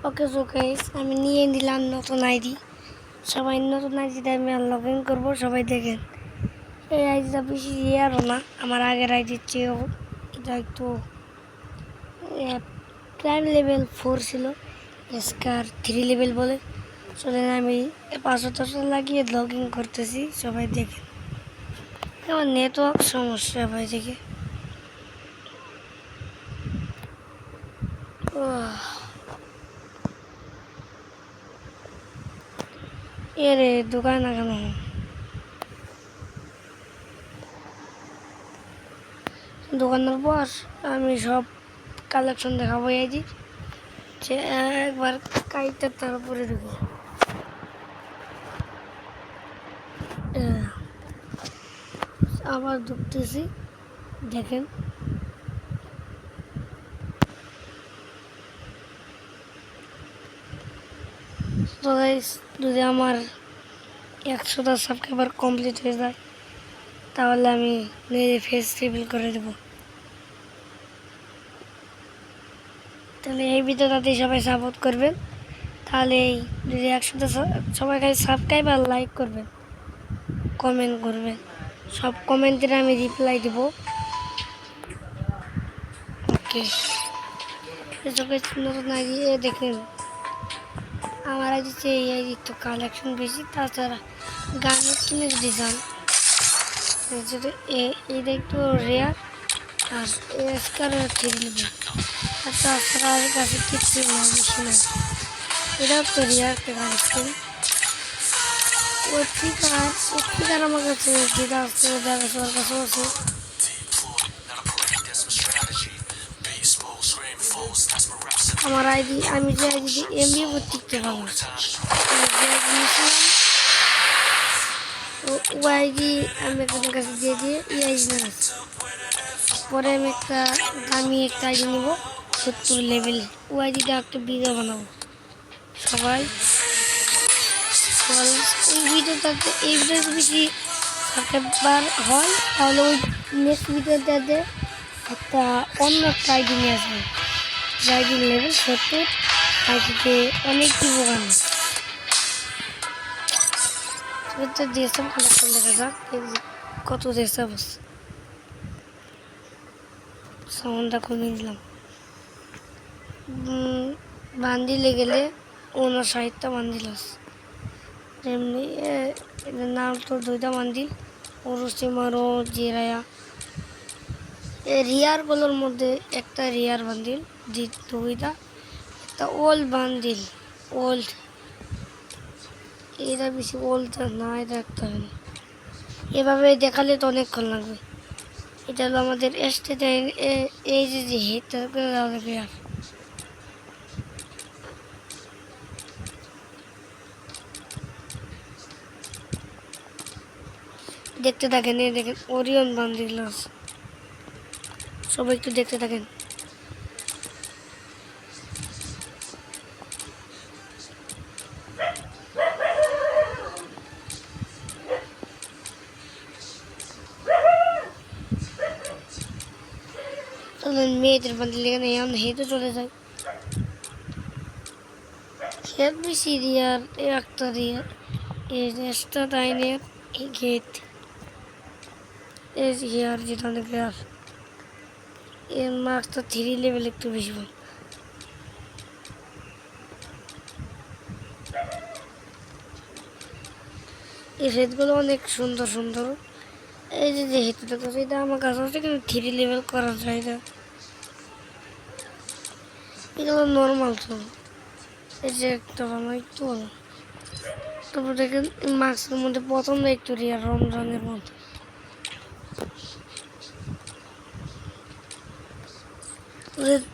Okay so guys, আমি নিয়ে নিলাম নতুন আইডি। সবাই নতুন আইডিতে আমি লগ ইন করবো। সবাই দেখেন, এই আইডিটা বেশি রেয়ারও না, আমার আগের আইডির চেয়েও এটা একটু প্রাইম লেভেল 4 ছিল, স্কার 3 লেভেল বলে। চলেন আমি পাসওয়ার্ড লাগিয়ে লগ ইন করতেছি। সবাই দেখেন, আমার নেটওয়ার্ক সমস্যা ভাই দেখে। এরে দোকান না কেন? দোকানের পর আমি সব কালেকশন দেখাবো আইডি, যে একবার কাইতে তারপরে ঢুকি। আবার ঢুকতেছি, দেখেন তো গাইস, যদি আমার 100টা সাবস্ক্রাইবার কমপ্লিট হয়ে যায় তাহলে আমি নিজে ফেস রিভিল করে দেবো। তাহলে এই ভিডিওটাতে সবাই সাপোর্ট করবেন। তাহলে এই যদি 100টা সবাই খালি সাবস্ক্রাইব আর লাইক করবেন, কমেন্ট করবেন, সব কমেন্টের আমি রিপ্লাই দেব। ওকে, নতুন আইডি দেখেন, আমার আইডিতে এই আইডির তো কালেকশন বেশি। তাছাড়া গানের কিনে যদি যান, এইটা একটু রেয়ার আর স্কারের ঠিক নেবে। আর তাছাড়া আমার কাছে কিছু না, বেশি না। এটাও তো রেয়ার একটা কালেকশন। ওই ফিকার আমার কাছে যেটা আছে, ওদের কাছে ওর কাছেও আছে। আমার আইডি, আমি যে আইডি এমবি টিকতে পারবো, ও আইডি আমি আপনাদের কাছে দিয়ে এই আইডি না। পরে আমি দামি একটা আইডি নিব 70 লেভেলে। ও আইডিটা একটা ভিডিও বানাবো। সবাই এই ভিডিওটাতে বেশি সাবস্ক্রাইবার হয় তাহলে ওই নেক্সট ভিডিওটাতে অন্য একটা আইডি নিয়ে আসবো, আইডি লেভেল 70। আইডিতে অনেক কিছু গান যেসব কালেকশন দেখা যাক, কত যেসব সাউন্ডটা কমিয়ে দিলাম। বান্দিলে গেলে 59টা বান্দিল আছে। এমনি এটার নাম তো 2টা বান্দিল, ওরসিমারো জিরায়া। রিয়ারগুলোর মধ্যে একটা রিয়ার বান্দিল, 2টা, একটা ওল্ড বান্দিল। ওল্ড, এটা বেশি ওল্ড না, এটা একটা এভাবে দেখালে তো অনেকক্ষণ লাগবে। এটা হলো আমাদের স্টেট, এই যে হিট রিয়ার। দেখতে থাকেন, এই দেখেন ওরিয়ন বান্দিল আছে। সবাই একটু দেখতে থাকেন। মেয়েদের বান্দিল এখানে আমরা হেঁটে চলে যাই। খেত বেশি রিয়ার, একটা রিয়ার এক্সট্রা টাইনের এই গেট এই হিয়ার, যেটা অনেক রেয়ার। এর মার্কসটা 3 লেভেল, একটু বেশি ভালো। এই হেডগুলো অনেক সুন্দর সুন্দর। এই যে হেডটা দেখতেছে, এটা আমার কাছে আছে, কিন্তু 3 লেভেল করা যায় না। এগুলো নর্মাল তো, এই যে একটা ভালো, একটু ভালো। তারপর দেখেন মার্কসের মধ্যে প্রথম একটু রিয়ার, রমজানের মধ্যে।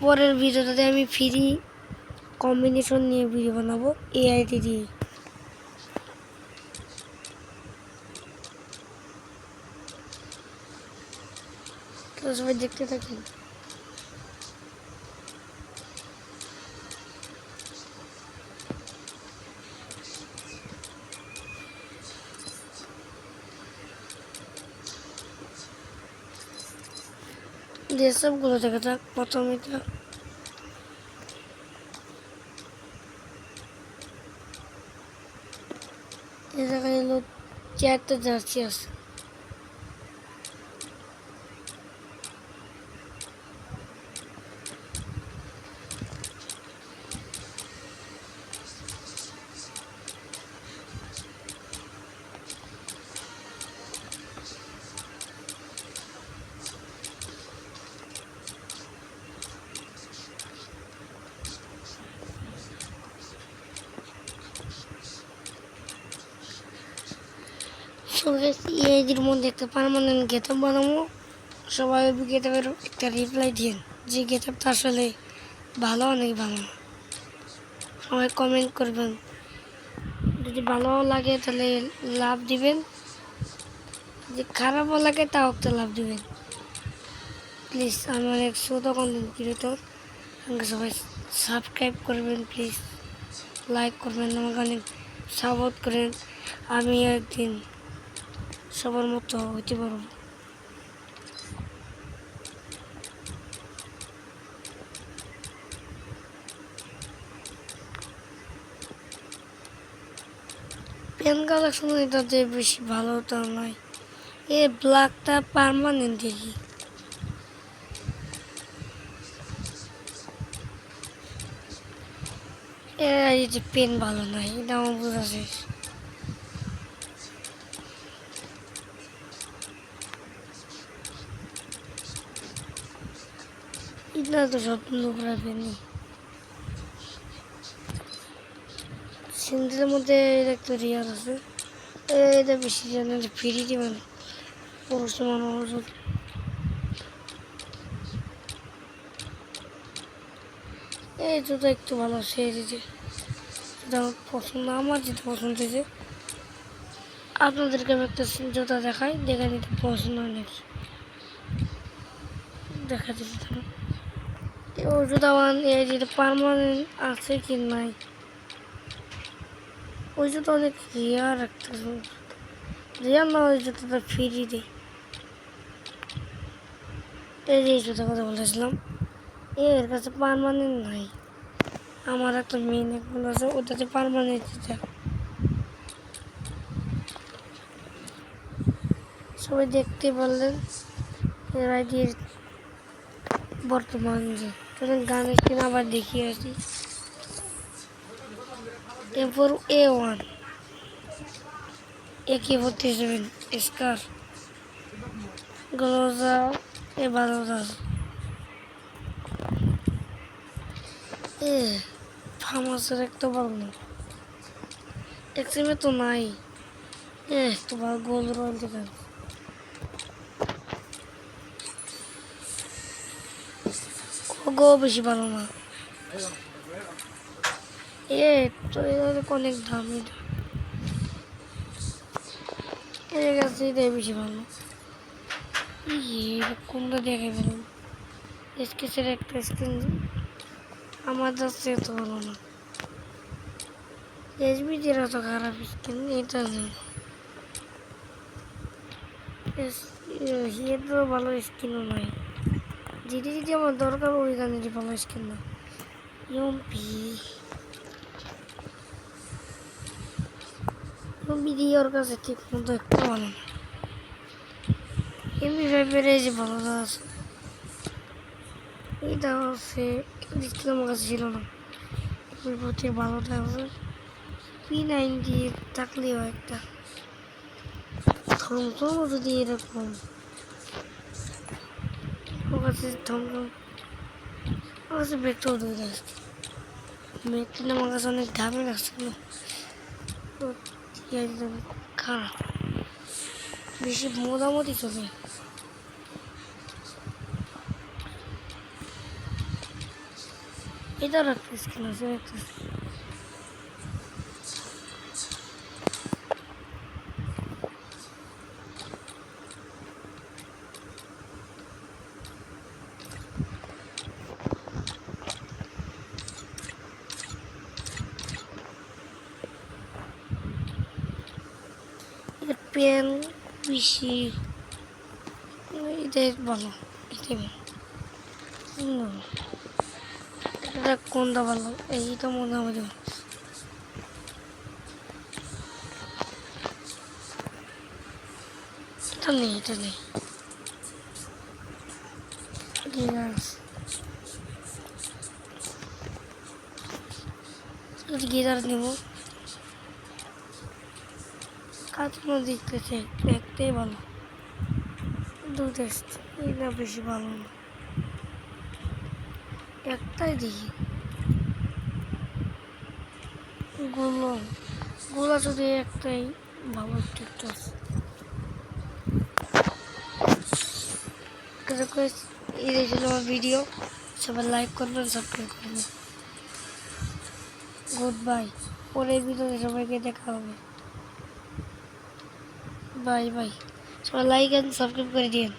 পরের ভিডিওটাতে আমি ফ্রি কম্বিনেশন নিয়ে ভিডিও বানাবো এআইটি দিয়ে। তো সবাই দেখতে থাকেন। যেসবগুলো দেখা যাক, প্রথমে এই জায়গায় হলো 4টা জার্সি আছে। এর মধ্যে একটা পার্মানেন্ট গেটআপ বানাবো। সবাই গেটআপের একটা রিপ্লাই দিন যে গেটআপটা আসলে ভালো অনেক ভালো। সবাই কমেন্ট করবেন, যদি ভালো লাগে তাহলে লাভ দিবেন, যদি খারাপও লাগে তাও একটা লাভ দিবেন প্লিজ। আমি অনেক ছোট কন্টেন্ট ক্রিয়েটর, আমাকে সবাই সাবস্ক্রাইব করবেন প্লিজ, লাইক করবেন, আমাকে অনেক সাপোর্ট করেন। আমি একদিন সবার মতো হইতে পারবো। পেন কালেকশন এটাতে বেশি ভালো তো নয়, এই ব্ল্যাকটা পার্মানেন্ট দেখি। এই যে পেন ভালো নয়, এটা আমার বোঝা শেষ। এটা তো সব নোংরা পেনই। সিন্দের মধ্যে একটা রিয়ার আছে, এটা বেশি জানে ফ্রি দিবেন পড়ছে মানুষ। এই জুতো একটু ভালো সে দিতে, যেটা আমার পছন্দ, আমার যেটা পছন্দ হয়েছে। আপনাদেরকে আমি একটা জুতা দেখাই, দেখে নিতে পছন্দ হয় নাকি দেখা দিতে। ওই জুতা এই যেটা পার্মানেন্ট আছে কি নাই, ওই জুতো অনেক রিয়ার একটা রিয়ার না, ওই জুতোটা ফ্রি দেয়। এই যে এই জুতার কথা বলেছিলাম, এর কাছে পার্মানেন্ট নাই। আমার একটা মেন অ্যাকাউন্ট আছে, ওটাতে পার্মানেন্ট জুতা। সবাই দেখতে পারলেন এর আইডির বর্তমান যে গানের কিনা আবার দেখিয়ে আসি। এরপর A1 AK-47 স্কার গ্লোজা এ বারোদার এ ফার্মাসের একটা ভালো না, এক্সিমে তো নাই। তোমার গোল রয়েল দেখান, গো বেশি ভালো না। তো অনেক দাম, এর কাছে এটাই বেশি ভালো। কোনটা দেখে পেলাম স্কেচের একটা স্ক্রিন, আমার যাচ্ছে এত ভালো না। SBDর অত খারাপ স্ক্রিন এটা নেই, হিয়েরও ভালো স্ক্রিনও নাই। যেটি আমার দরকার ওই গানেরই ভালো স্ক্রিন না। এমপি দিয়ে ওর কাছে ঠিক মতো একটু ভালো না। MP5 এই যে ভালো আছে, এটা হচ্ছে আমার কাছে ছিল না, প্রতি ভালোটা আছে। P90 থাকলেও একটা থমথম, যদি এরকম ওর কাছে থমথম, আমার কাছে ব্যাগটাও দৌড়ে আসছে। ব্যাগটা আমার কাছে অনেক দামি লাগছিল, একদম খারাপ, বেশি মোটামুটি চলে। এটা রাখতে স্কিন আছে একটা, পেন বেশি, এটাই ভালো, এটাই ভালো। এটা কোনটা ভালো, এইটা মোটামুটি ভালো। নেই, এটা নেই। গিটার নেব। কাজগুলো দেখতেছে একটাই ভালো, দুটো এটা বেশি ভালো না, একটাই দেখি। গুলো গুলো যদি একটাই ভালো, একটু একটু আছে। এই ছিল আমার ভিডিও, সবাই লাইক করবেন, সাবস্ক্রাইব করবেন। গুড বাই, পরের ভিডিওতে সবাইকে দেখা হবে। বাই বাই, সবাই লাইক এন্ড সাবস্ক্রাইব করে দিন।